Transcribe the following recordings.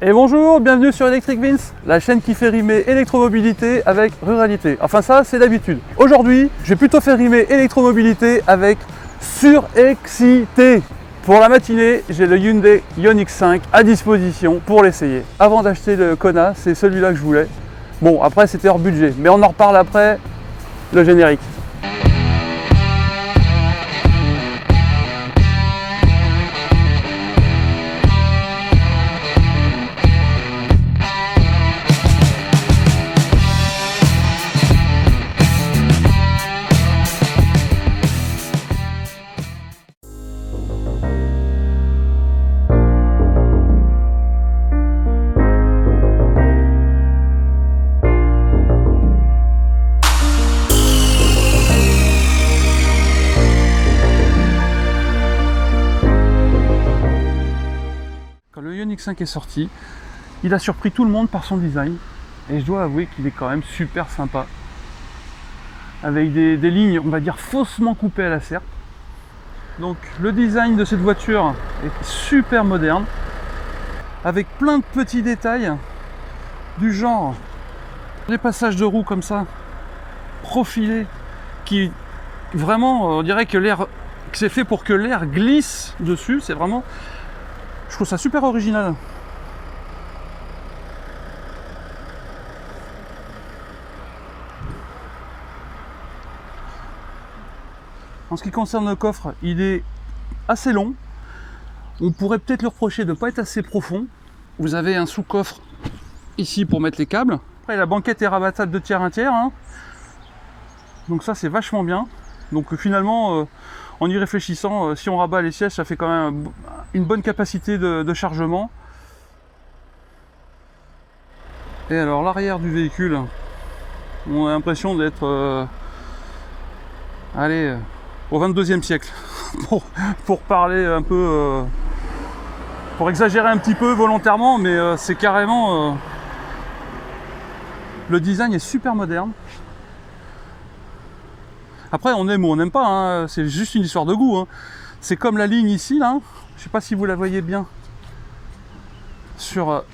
Et bonjour, bienvenue sur Electric Vince, la chaîne qui fait rimer électromobilité avec ruralité. Enfin ça, c'est d'habitude. Aujourd'hui, je vais plutôt faire rimer électromobilité avec surexcité. Pour la matinée, j'ai le Hyundai Ioniq 5 à disposition pour l'essayer. Avant d'acheter le Kona, c'est celui-là que je voulais. Bon, après c'était hors budget, mais on en reparle après le générique. Le Ioniq 5 est sorti, il a surpris tout le monde par son design et je dois avouer qu'il est quand même super sympa avec des lignes on va dire faussement coupées à la serpe. Donc le design de cette voiture est super moderne avec plein de petits détails du genre des passages de roues comme ça profilés qui vraiment on dirait que c'est fait pour que l'air glisse dessus. C'est vraiment, je trouve ça super original. En ce qui concerne le coffre, il est assez long. On pourrait peut-être le reprocher de ne pas être assez profond. Vous avez un sous-coffre ici pour mettre les câbles. Après, la banquette est rabattable de tiers 1 tiers. Hein. Donc ça, c'est vachement bien. Donc finalement, en y réfléchissant, si on rabat les sièges, ça fait quand même une bonne capacité de chargement. Et alors l'arrière du véhicule, on a l'impression d'être au 22e siècle. pour parler un peu, pour exagérer un petit peu volontairement, mais c'est carrément... le design est super moderne. Après, on aime ou on n'aime pas, hein. C'est juste une histoire de goût. Hein. C'est comme la ligne ici, là. Je sais pas si vous la voyez bien sur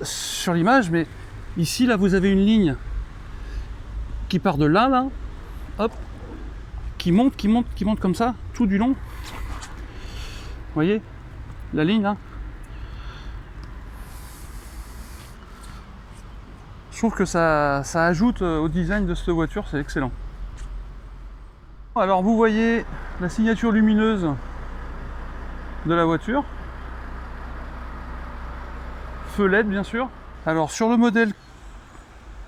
l'image, mais ici, là, vous avez une ligne qui part de là, hop, qui monte comme ça, tout du long. Vous voyez la ligne, là. Je trouve que ça ajoute au design de cette voiture, c'est excellent. Alors vous voyez la signature lumineuse de la voiture, feu LED bien sûr. Alors sur le modèle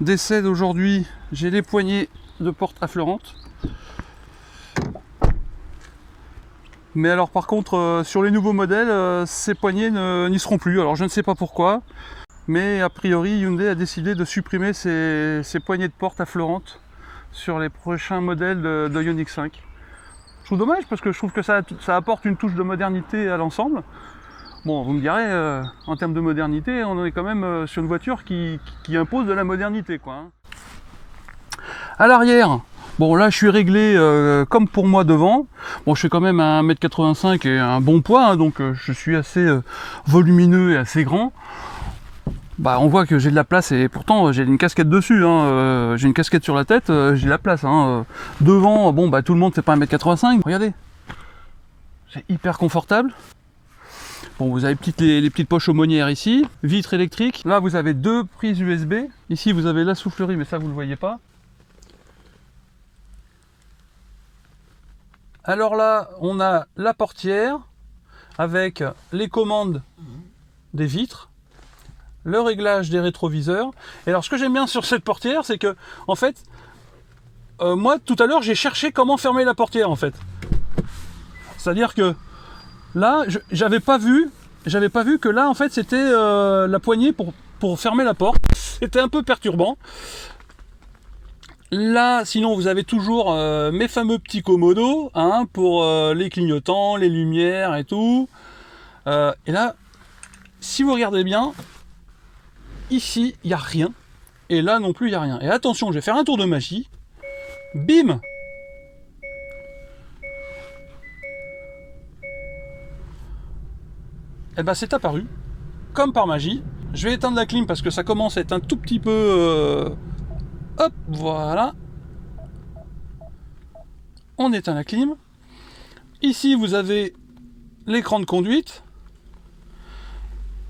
d'essai d'aujourd'hui, j'ai les poignées de porte affleurantes. Mais alors par contre sur les nouveaux modèles, ces poignées n'y seront plus. Alors je ne sais pas pourquoi, mais a priori Hyundai a décidé de supprimer ces poignées de porte affleurantes sur les prochains modèles de Ioniq 5. Je trouve dommage parce que je trouve que ça apporte une touche de modernité à l'ensemble. Bon, vous me direz, en termes de modernité, on est quand même sur une voiture qui impose de la modernité, quoi. À l'arrière, bon là je suis réglé comme pour moi devant. Bon, je fais quand même 1m85 et un bon poids, hein, donc je suis assez volumineux et assez grand. Bah, on voit que j'ai de la place et pourtant j'ai une casquette dessus, hein. J'ai une casquette sur la tête, j'ai de la place. Hein. Devant, bon bah tout le monde fait pas 1m85, regardez. C'est hyper confortable. Bon, vous avez les petites poches aumônières ici, vitre électrique. Là vous avez deux prises USB. Ici vous avez la soufflerie, mais ça vous le voyez pas. Alors là, on a la portière avec les commandes des vitres, le réglage des rétroviseurs. Et alors ce que j'aime bien sur cette portière, c'est que en fait moi tout à l'heure j'ai cherché comment fermer la portière en fait. C'est à dire que là j'avais pas vu que là en fait c'était la poignée pour fermer la porte. C'était un peu perturbant. Là sinon vous avez toujours mes fameux petits commodos, hein, pour les clignotants, les lumières et tout. Et là si vous regardez bien, ici, il n'y a rien. Et là non plus, il n'y a rien. Et attention, je vais faire un tour de magie. Bim! Et ben c'est apparu, comme par magie, Je vais éteindre la clim parce que ça commence à être un tout petit peu... Hop, voilà. On éteint la clim. Ici, vous avez l'écran de conduite.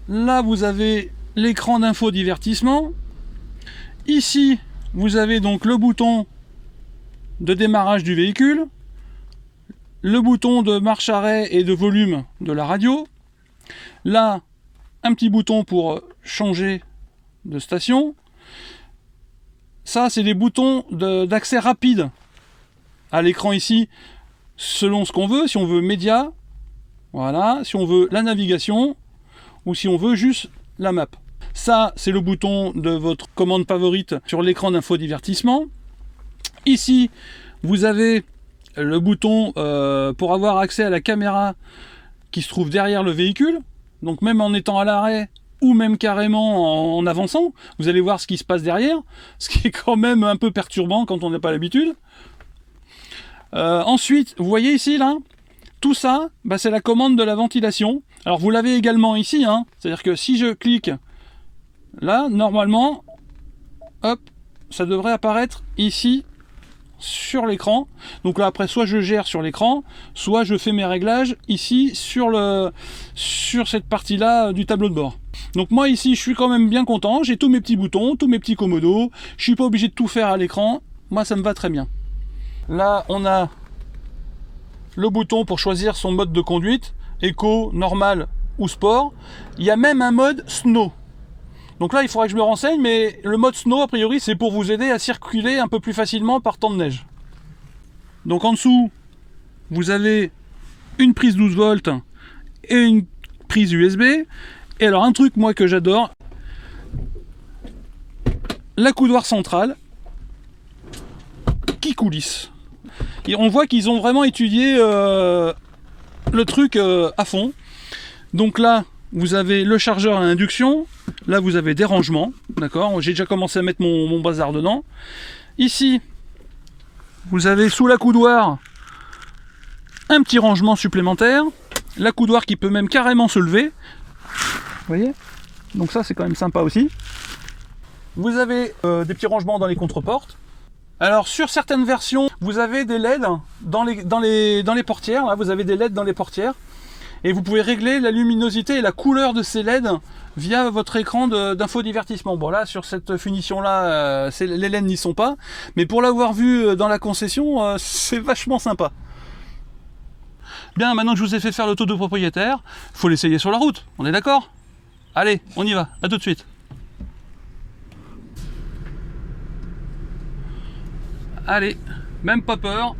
Là, vous avez l'écran d'info divertissement. Ici, vous avez donc le bouton de démarrage du véhicule, le bouton de marche-arrêt et de volume de la radio. Là, un petit bouton pour changer de station. Ça, c'est des boutons d'accès rapide à l'écran ici, selon ce qu'on veut. Si on veut média, voilà. Si on veut la navigation, ou si on veut juste la map. Ça, c'est le bouton de votre commande favorite sur l'écran d'info divertissement. Ici, vous avez le bouton pour avoir accès à la caméra qui se trouve derrière le véhicule. Donc même en étant à l'arrêt ou même carrément en avançant, vous allez voir ce qui se passe derrière, ce qui est quand même un peu perturbant quand on n'a pas l'habitude. Ensuite, vous voyez ici, là, tout ça, bah, c'est la commande de la ventilation. Alors vous l'avez également ici, hein, c'est-à-dire que si je clique là, normalement, hop, ça devrait apparaître ici sur l'écran. Donc là après, soit je gère sur l'écran, soit je fais mes réglages ici sur cette partie là du tableau de bord. Donc moi ici je suis quand même bien content, j'ai tous mes petits boutons, tous mes petits commodos, je suis pas obligé de tout faire à l'écran, moi ça me va très bien. Là on a le bouton pour choisir son mode de conduite, éco, normal ou sport. Il y a même un mode snow. Donc là, il faudrait que je me renseigne, mais le mode snow, a priori, c'est pour vous aider à circuler un peu plus facilement par temps de neige. Donc en dessous, vous avez une prise 12 volts et une prise USB. Et alors un truc, moi, que j'adore, la coudoir centrale qui coulisse. Et on voit qu'ils ont vraiment étudié le truc à fond. Donc là, vous avez le chargeur à induction. Là, vous avez des rangements, d'accord. J'ai déjà commencé à mettre mon bazar dedans. Ici, vous avez sous la coudoir un petit rangement supplémentaire. La coudoir qui peut même carrément se lever. Vous voyez? Donc ça, c'est quand même sympa aussi. Vous avez des petits rangements dans les contreportes. Alors, sur certaines versions, vous avez des LED dans les portières. Là, vous avez des LED dans les portières. Et vous pouvez régler la luminosité et la couleur de ces LED via votre écran d'infodivertissement. Bon là, sur cette finition-là, les LED n'y sont pas. Mais pour l'avoir vu dans la concession, c'est vachement sympa. Bien, maintenant que je vous ai fait faire le tour de propriétaire, il faut l'essayer sur la route. On est d'accord? Allez, on y va. À tout de suite. Allez, même pas peur.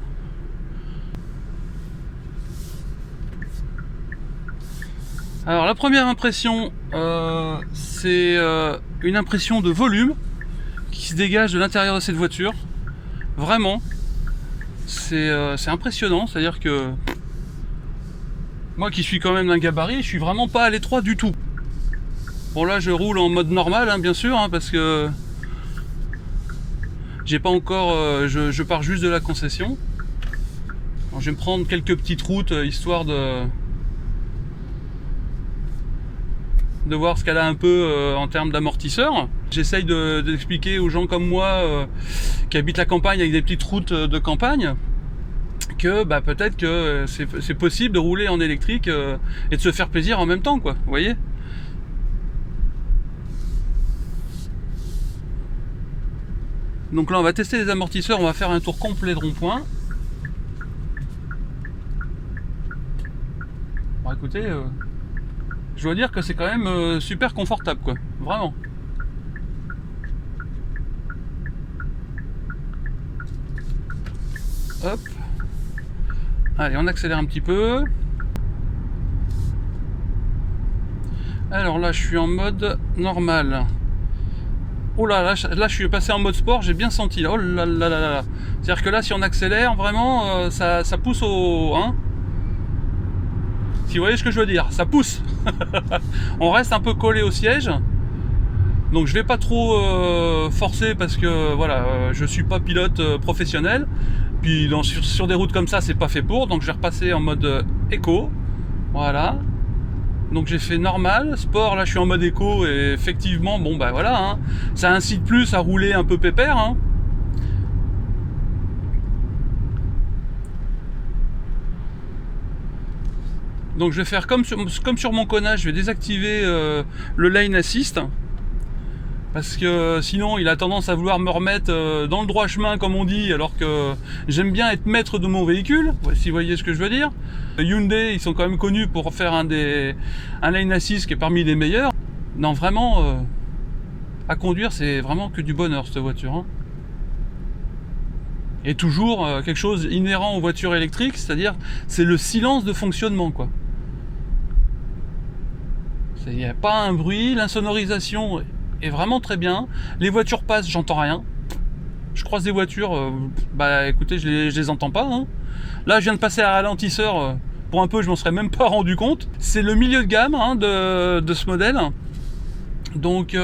Alors la première impression, c'est une impression de volume qui se dégage de l'intérieur de cette voiture. Vraiment, c'est impressionnant. C'est-à-dire que moi qui suis quand même d'un gabarit, je suis vraiment pas à l'étroit du tout. Bon là je roule en mode normal, hein, bien sûr, hein, parce que j'ai pas encore, je pars juste de la concession. Alors, je vais me prendre quelques petites routes histoire de voir ce qu'elle a un peu en termes d'amortisseur. J'essaye d'expliquer aux gens comme moi qui habitent la campagne avec des petites routes de campagne que bah, peut-être que c'est possible de rouler en électrique et de se faire plaisir en même temps, quoi. Vous voyez? Donc là on va tester les amortisseurs, on va faire un tour complet de rond-point. Bon écoutez, je dois dire que c'est quand même super confortable, quoi, vraiment. Hop. Allez, on accélère un petit peu. Alors là, je suis en mode normal. Oh là, là je suis passé en mode sport, j'ai bien senti. Oh là là là là. C'est-à-dire que là, si on accélère, vraiment, ça pousse au... Hein, si vous voyez ce que je veux dire, ça pousse. On reste un peu collé au siège. Donc je vais pas trop forcer parce que voilà, je suis pas pilote professionnel. Puis sur des routes comme ça, c'est pas fait pour. Donc je vais repasser en mode éco. Voilà. Donc j'ai fait normal, sport, là je suis en mode éco et effectivement, bon bah voilà, hein, ça incite plus à rouler un peu pépère. Hein. Donc je vais faire comme sur mon Kona, je vais désactiver le lane assist. Parce que sinon il a tendance à vouloir me remettre dans le droit chemin comme on dit, alors que j'aime bien être maître de mon véhicule, si vous voyez ce que je veux dire. Hyundai, ils sont quand même connus pour faire un lane assist qui est parmi les meilleurs. Non vraiment, à conduire c'est vraiment que du bonheur cette voiture. Hein. Et toujours quelque chose inhérent aux voitures électriques, c'est-à-dire c'est le silence de fonctionnement quoi. Il n'y a pas un bruit, l'insonorisation est vraiment très bien. Les voitures passent, j'entends rien. Je croise des voitures, bah écoutez, je les entends pas. Hein. Là, je viens de passer à ralentisseur, pour un peu, je m'en serais même pas rendu compte. C'est le milieu de gamme hein, de ce modèle. Donc,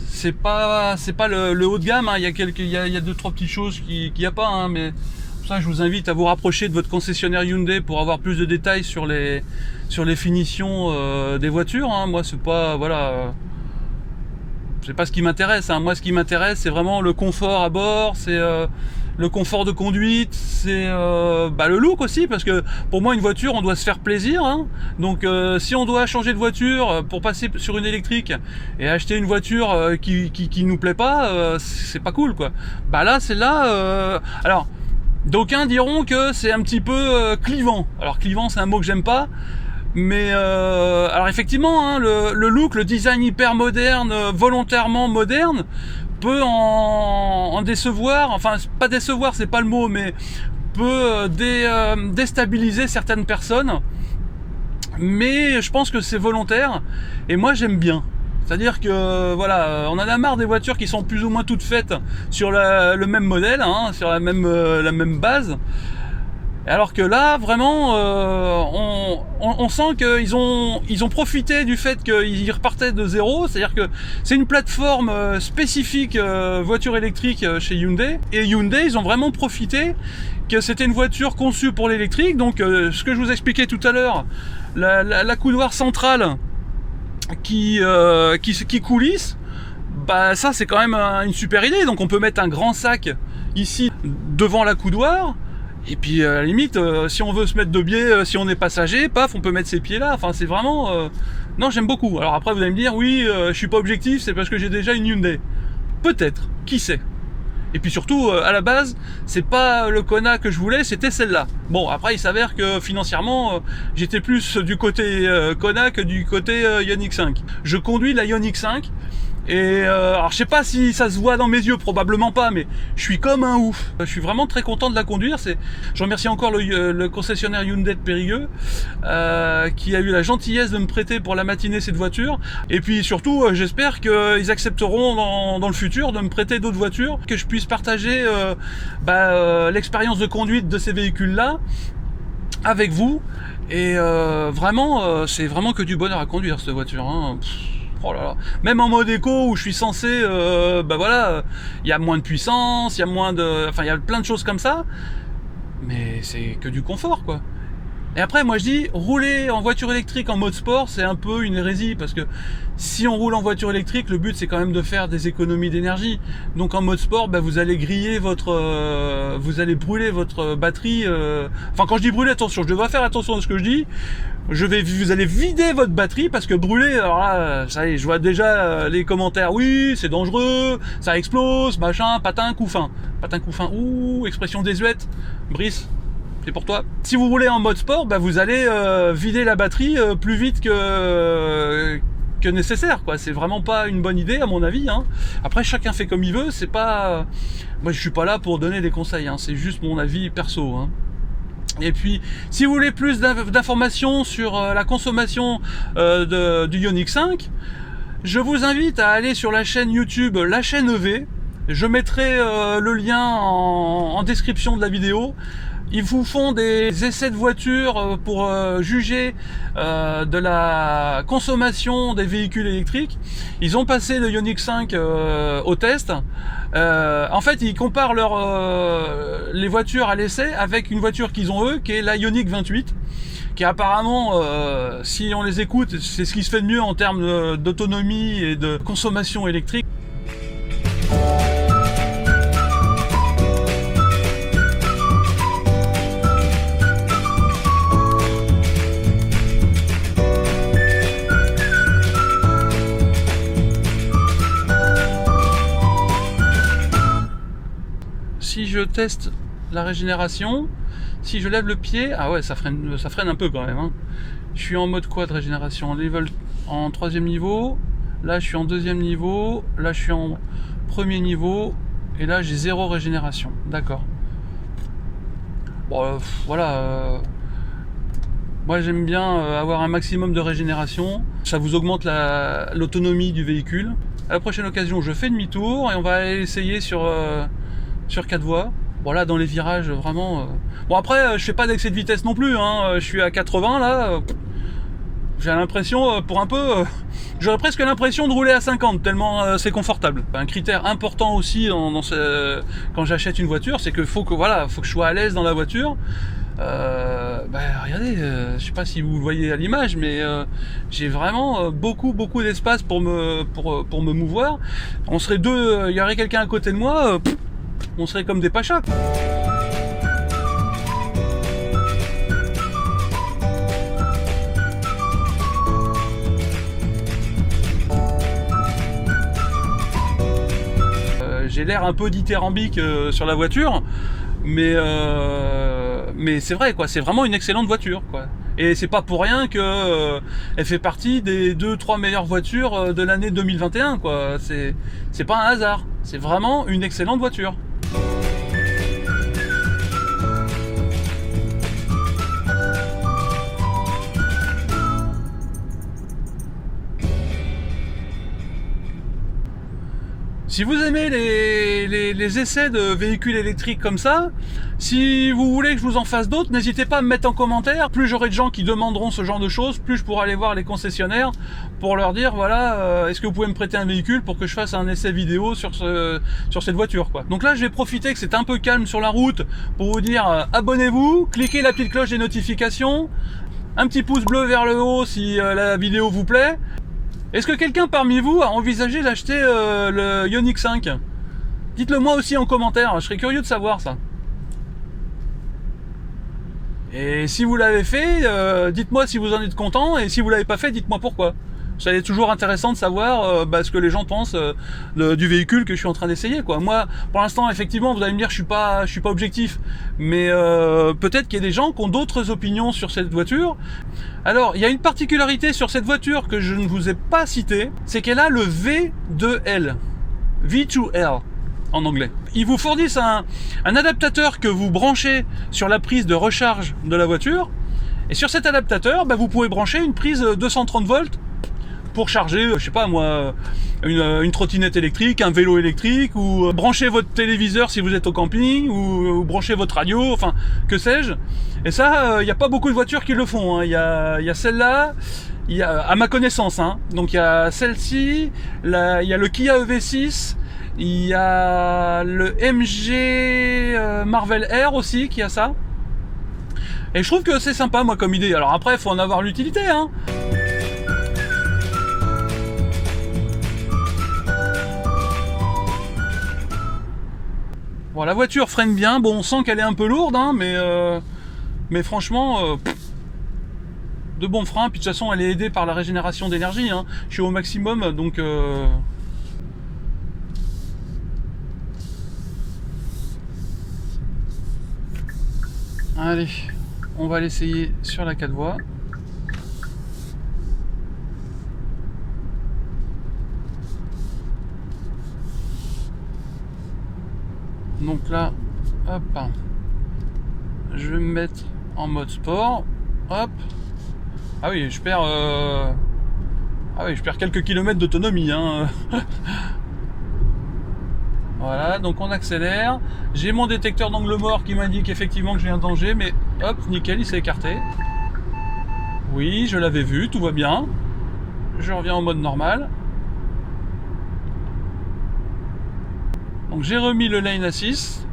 c'est pas le haut de gamme. Hein. Il y a deux, trois petites choses qu'il n'y a pas, hein, mais pour ça, je vous invite à vous rapprocher de votre concessionnaire Hyundai pour avoir plus de détails sur les finitions des voitures. Hein. Moi, c'est pas, voilà. C'est pas ce qui m'intéresse. Hein. Moi, ce qui m'intéresse, c'est vraiment le confort à bord, c'est le confort de conduite, c'est le look aussi, parce que pour moi, une voiture, on doit se faire plaisir. Hein. Donc, si on doit changer de voiture pour passer sur une électrique et acheter une voiture qui nous plaît pas, c'est pas cool, quoi. Bah là, c'est là. Alors, d'aucuns diront que c'est un petit peu clivant. Alors, clivant, c'est un mot que j'aime pas. Mais alors effectivement, hein, le look, le design hyper moderne, volontairement moderne, peut en décevoir. Enfin, pas décevoir, c'est pas le mot, mais peut déstabiliser certaines personnes. Mais je pense que c'est volontaire. Et moi, j'aime bien. C'est-à-dire que voilà, on en a marre des voitures qui sont plus ou moins toutes faites sur le même modèle, hein, sur la même base. Alors que là, vraiment, on sent qu'ils ont profité du fait qu'ils repartaient de zéro. C'est-à-dire que c'est une plateforme spécifique voiture électrique chez Hyundai. Et Hyundai, ils ont vraiment profité que c'était une voiture conçue pour l'électrique. Donc, ce que je vous expliquais tout à l'heure, la coudoir centrale qui coulisse, bah ça c'est quand même une super idée. Donc on peut mettre un grand sac ici devant la coudoir. Et puis à la limite, si on veut se mettre de biais, si on est passager, paf, on peut mettre ses pieds là. Enfin, c'est vraiment... Non, j'aime beaucoup. Alors après, vous allez me dire, oui, je suis pas objectif, c'est parce que j'ai déjà une Hyundai. Peut-être, qui sait. Et puis surtout, à la base, c'est pas le Kona que je voulais, c'était celle-là. Bon, après, il s'avère que financièrement, j'étais plus du côté Kona que du côté Ioniq 5. Je conduis la Ioniq 5. Et alors je sais pas si ça se voit dans mes yeux, probablement pas, mais je suis comme un ouf. Je suis vraiment très content de la conduire. Je remercie encore le concessionnaire Hyundai de Périgueux qui a eu la gentillesse de me prêter pour la matinée cette voiture. Et puis surtout, j'espère qu'ils accepteront dans le futur de me prêter d'autres voitures, que je puisse partager l'expérience de conduite de ces véhicules-là avec vous. Et vraiment, c'est vraiment que du bonheur à conduire cette voiture. Hein. Oh là là. Même en mode éco où je suis censé, il y a moins de puissance, il y a plein de choses comme ça, mais c'est que du confort quoi. Et après moi je dis, rouler en voiture électrique en mode sport c'est un peu une hérésie, parce que si on roule en voiture électrique, le but c'est quand même de faire des économies d'énergie. Donc en mode sport, vous allez griller vous allez brûler votre batterie. Enfin quand je dis brûler, attention, je devrais faire attention à ce que je dis. Vous allez vider votre batterie, parce que brûler, alors là, ça y est, je vois déjà les commentaires, oui, c'est dangereux, ça explose, machin, patin, coup fin. Patin, coup fin, ouh, expression désuète. Brice, c'est pour toi. Si vous roulez en mode sport, vous allez vider la batterie plus vite que nécessaire, quoi. C'est vraiment pas une bonne idée à mon avis. Hein. Après, chacun fait comme il veut. C'est pas, moi, je suis pas là pour donner des conseils. Hein. C'est juste mon avis perso. Hein. Et puis, si vous voulez plus d'informations sur la consommation du Ioniq 5, je vous invite à aller sur la chaîne YouTube, la chaîne EV. Je mettrai le lien en description de la vidéo. Ils vous font des essais de voiture pour juger de la consommation des véhicules électriques. Ils ont passé le Ioniq 5 au test. En fait, ils comparent les voitures à l'essai avec une voiture qu'ils ont eux, qui est la Ioniq 28, qui apparemment, si on les écoute, c'est ce qui se fait de mieux en termes d'autonomie et de consommation électrique. Si je teste la régénération, si je lève le pied, ah ouais, ça freine un peu quand même, hein. Je suis en mode quoi de régénération? En 3e niveau, là je suis en 2e niveau, là je suis en 1er niveau, et là j'ai 0 régénération, d'accord. Bon, voilà, moi j'aime bien avoir un maximum de régénération, ça vous augmente l'autonomie du véhicule. À la prochaine occasion, je fais demi-tour et on va aller essayer sur 4 voies. Bon là dans les virages vraiment... Bon après je fais pas d'excès de vitesse non plus, hein. Je suis à 80 là, j'ai l'impression pour un peu... J'aurais presque l'impression de rouler à 50 tellement c'est confortable. Un critère important aussi quand j'achète une voiture, c'est que faut que je sois à l'aise dans la voiture. Regardez, je sais pas si vous le voyez à l'image, mais j'ai vraiment beaucoup d'espace pour me mouvoir. On serait deux, il y aurait quelqu'un à côté de moi, on serait comme des pachas. J'ai l'air un peu dithyrambique sur la voiture, mais c'est vrai quoi, c'est vraiment une excellente voiture quoi. Et c'est pas pour rien que elle fait partie des 2-3 meilleures voitures de l'année 2021 quoi. C'est pas un hasard, c'est vraiment une excellente voiture. Si vous aimez les essais de véhicules électriques comme ça, si vous voulez que je vous en fasse d'autres, n'hésitez pas à me mettre en commentaire. Plus j'aurai de gens qui demanderont ce genre de choses, plus je pourrai aller voir les concessionnaires pour leur dire voilà, est-ce que vous pouvez me prêter un véhicule pour que je fasse un essai vidéo sur cette voiture quoi. Donc là je vais profiter que c'est un peu calme sur la route pour vous dire abonnez-vous, cliquez la petite cloche des notifications, un petit pouce bleu vers le haut si la vidéo vous plaît. Est-ce que quelqu'un parmi vous a envisagé d'acheter le Ioniq 5 ? Dites-le moi aussi en commentaire, je serais curieux de savoir ça. Et si vous l'avez fait, dites-moi si vous en êtes content, et si vous l'avez pas fait, dites-moi pourquoi. Ça est toujours intéressant de savoir ce que les gens pensent du véhicule que je suis en train d'essayer quoi. Moi, pour l'instant, effectivement, vous allez me dire, je suis pas objectif, mais peut-être qu'il y a des gens qui ont d'autres opinions sur cette voiture. Alors, il y a une particularité sur cette voiture que je ne vous ai pas citée, c'est qu'elle a le V2L, V2L en anglais. Ils vous fournissent un adaptateur que vous branchez sur la prise de recharge de la voiture, et sur cet adaptateur, vous pouvez brancher une prise 230 volts pour charger, je sais pas moi, une trottinette électrique, un vélo électrique, ou brancher votre téléviseur si vous êtes au camping, ou brancher votre radio, enfin, que sais-je. Et ça, il n'y a pas beaucoup de voitures qui le font, hein. Il y a celle-là, à ma connaissance, hein. Donc il y a celle-ci, il y a le Kia EV6, il y a le MG Marvel R aussi qui a ça. Et je trouve que c'est sympa moi comme idée. Alors après, il faut en avoir l'utilité, hein. Bon, la voiture freine bien, bon on sent qu'elle est un peu lourde, hein, mais franchement, de bons freins, puis de toute façon elle est aidée par la régénération d'énergie, hein. Je suis au maximum, donc... Allez, on va l'essayer sur la 4 voies. Donc là, hop, je vais me mettre en mode sport, hop. Ah oui, je perds quelques kilomètres d'autonomie, hein. Voilà, donc on accélère. J'ai mon détecteur d'angle mort qui m'indique effectivement que j'ai un danger, mais hop, nickel, il s'est écarté. Oui, je l'avais vu, tout va bien. Je reviens en mode normal. Donc j'ai remis le lane assist.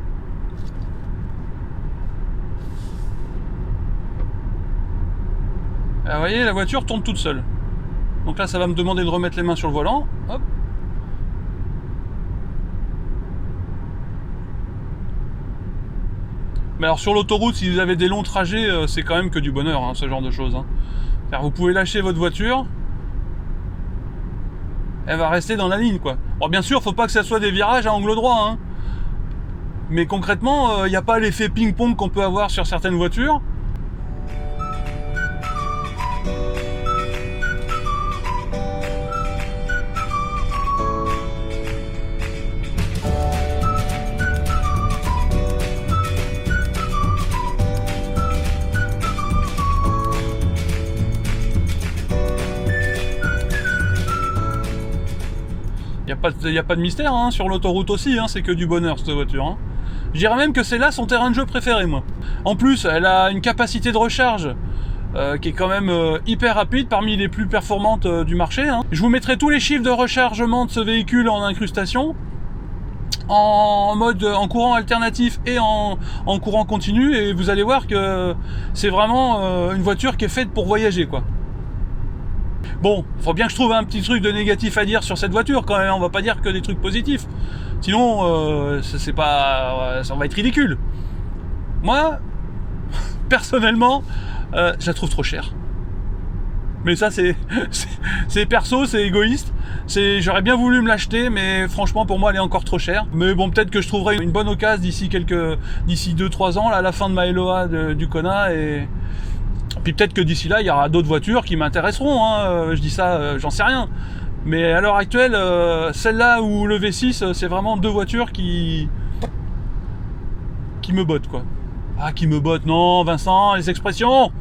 vous voyez, la voiture tourne toute seule. Donc là, ça va me demander de remettre les mains sur le volant. Hop. Mais alors sur l'autoroute, si vous avez des longs trajets, c'est quand même que du bonheur, hein, ce genre de choses. Hein. Car vous pouvez lâcher votre voiture, elle va rester dans la ligne, quoi. Bon, bien sûr, faut pas que ça soit des virages à angle droit, hein. Mais concrètement, il n'y a pas l'effet ping-pong qu'on peut avoir sur certaines voitures. Il n'y a pas de mystère, hein, sur l'autoroute aussi, hein, c'est que du bonheur cette voiture. Hein. Je dirais même que c'est là son terrain de jeu préféré, moi. En plus, elle a une capacité de recharge qui est quand même hyper rapide, parmi les plus performantes du marché. Hein. Je vous mettrai tous les chiffres de rechargement de ce véhicule en incrustation, en courant alternatif et en courant continu, et vous allez voir que c'est vraiment une voiture qui est faite pour voyager, quoi. Bon, faut bien que je trouve un petit truc de négatif à dire sur cette voiture quand même, on va pas dire que des trucs positifs. Sinon, c'est pas, ça va être ridicule. Moi, personnellement, je la trouve trop chère. Mais ça, c'est perso, c'est égoïste. J'aurais bien voulu me l'acheter, mais franchement, pour moi, elle est encore trop chère. Mais bon, peut-être que je trouverai une bonne occasion d'ici 2-3 ans, là, à la fin de ma LOA du Kona, et puis peut-être que d'ici là, il y aura d'autres voitures qui m'intéresseront. Hein. Je dis ça, j'en sais rien. Mais à l'heure actuelle, celle-là ou le V6, c'est vraiment deux voitures qui me bottent, quoi. Ah, qui me bottent, non, Vincent, les expressions.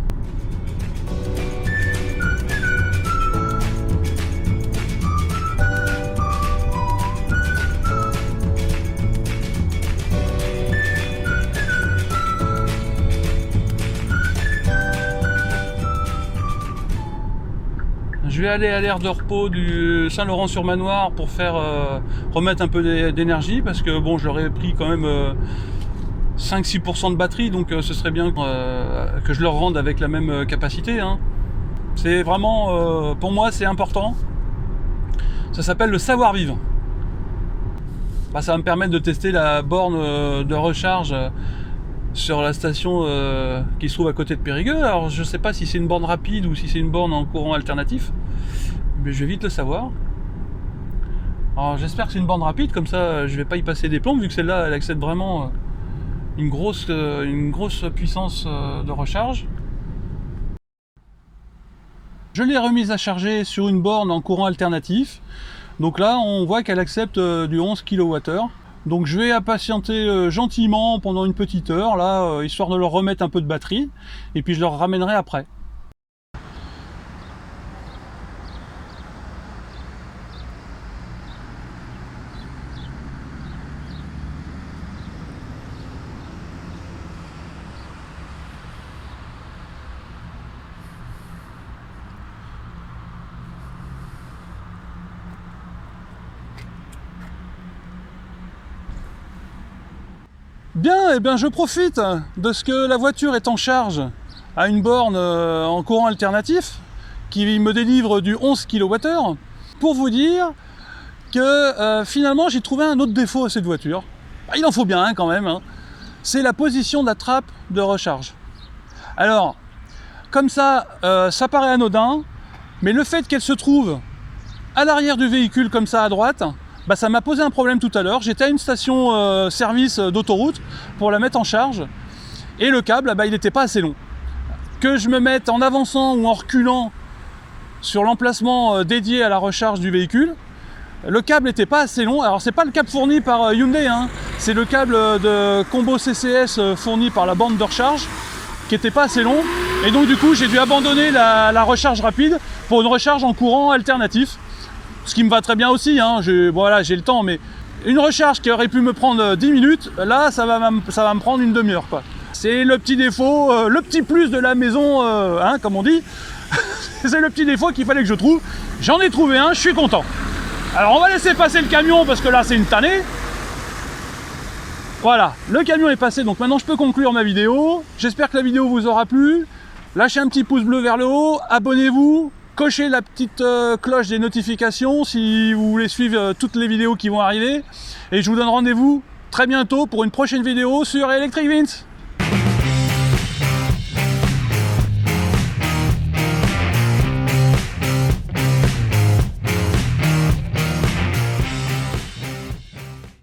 Je vais aller à l'aire de repos du Saint-Laurent-sur-Manoir pour faire remettre un peu d'énergie, parce que bon, je leur ai pris quand même 5-6% de batterie, donc ce serait bien que je leur rende avec la même capacité. Hein. C'est vraiment, pour moi, c'est important. Ça s'appelle le savoir-vivre. Bah, ça va me permettre de tester la borne de recharge sur la station qui se trouve à côté de Périgueux. Alors je sais pas si c'est une borne rapide ou si c'est une borne en courant alternatif, mais je vais vite le savoir. Alors j'espère que c'est une borne rapide, comme ça je vais pas y passer des plombs, vu que celle-là elle accède vraiment une grosse puissance de recharge. Je l'ai remise à charger sur une borne en courant alternatif, donc là on voit qu'elle accepte du 11 kWh. Donc je vais patienter gentiment pendant une petite heure, là, histoire de leur remettre un peu de batterie, et puis je leur ramènerai après. Bien, et bien je profite de ce que la voiture est en charge à une borne en courant alternatif qui me délivre du 11 kWh pour vous dire que finalement j'ai trouvé un autre défaut à cette voiture. Il en faut bien un quand même, hein. C'est la position de la trappe de recharge. Alors, comme ça, ça paraît anodin, mais le fait qu'elle se trouve à l'arrière du véhicule comme ça à droite, bah, ça m'a posé un problème tout à l'heure. J'étais à une station service d'autoroute pour la mettre en charge, et le câble, bah, il n'était pas assez long. Que je me mette en avançant ou en reculant sur l'emplacement dédié à la recharge du véhicule, le câble n'était pas assez long. Alors c'est pas le câble fourni par Hyundai, hein. C'est le câble de combo CCS fourni par la borne de recharge qui n'était pas assez long, et donc du coup j'ai dû abandonner la recharge rapide pour une recharge en courant alternatif. Ce qui me va très bien aussi, hein. Voilà, j'ai le temps, mais une recharge qui aurait pu me prendre 10 minutes, là, ça va me prendre une demi-heure, quoi. C'est le petit défaut, le petit plus de la maison, hein, comme on dit. C'est le petit défaut qu'il fallait que je trouve. J'en ai trouvé un, je suis content. Alors, on va laisser passer le camion, parce que là, c'est une tannée. Voilà, le camion est passé, donc maintenant, je peux conclure ma vidéo. J'espère que la vidéo vous aura plu. Lâchez un petit pouce bleu vers le haut, abonnez-vous, cochez la petite cloche des notifications si vous voulez suivre toutes les vidéos qui vont arriver. Et je vous donne rendez-vous très bientôt pour une prochaine vidéo sur Electric Vince.